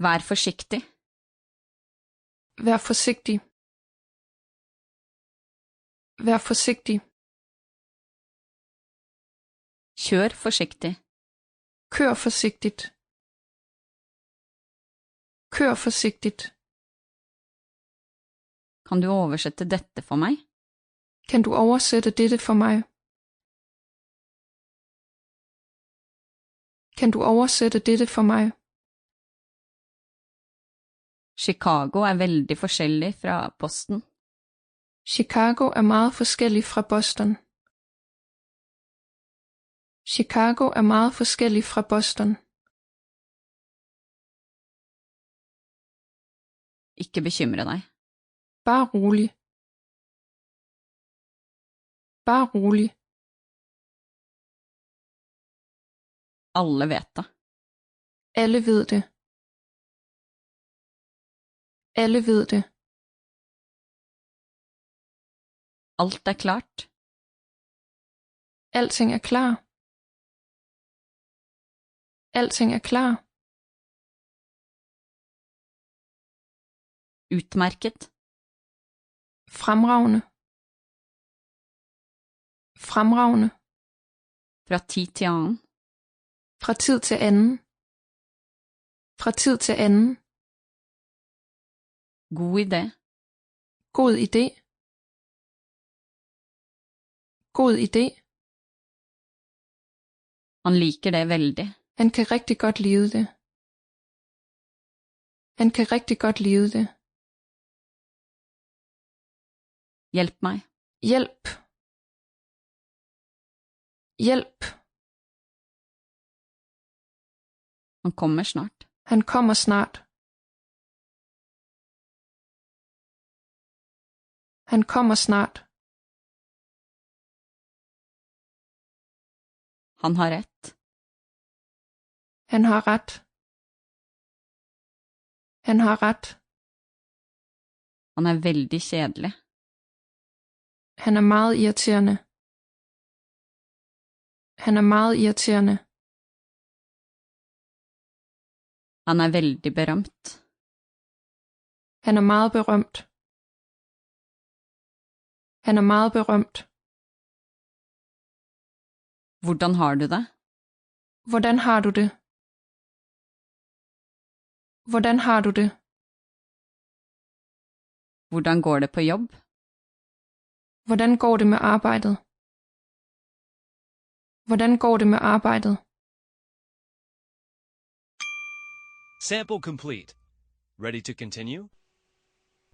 Vær forsiktig. Vær forsigtig. Vær forsigtig. Kjør forsiktig. Kør forsigtigt. Kør forsigtigt. Kan du oversette dette for meg? Kan du oversætte dette for mig? Kan du oversætte dette for mig? Chicago er veldig forskjellig fra Boston. Chicago er meget forskellig fra Boston. Chicago er meget forskellig fra Boston. Ikke bekymre deg. Bare rolig. Bare rolig. Alle vet det. Alle ved det. Alle ved det. Alt er klart. Alting er klar. Alting er klar. Utmerket. Fremragende. Fremragende. Fra tid til annen. Fra tid til anden. Fra tid til anden. God idé. God idé. God idé. Han liker det veldig. Han kan rigtig godt lide det. Han kan rigtig godt lide det. Hjælp mig. Hjælp. Hjælp. Han kommer snart. Han kommer snart. Han kommer snart. Han har rett. Han har ret. Han har ret. Han er veldig kjedelig. Han er meget irriterende. Han er meget irriterende. Han er veldig berømt. Han er meget berømt. Han er meget berømt. Hvordan har du det? Hvordan har du det? Hvordan har du det? Hvordan går det på jobb? Hvordan går det med arbejdet? Hvordan går det med arbejdet? Sample complete. Ready to continue?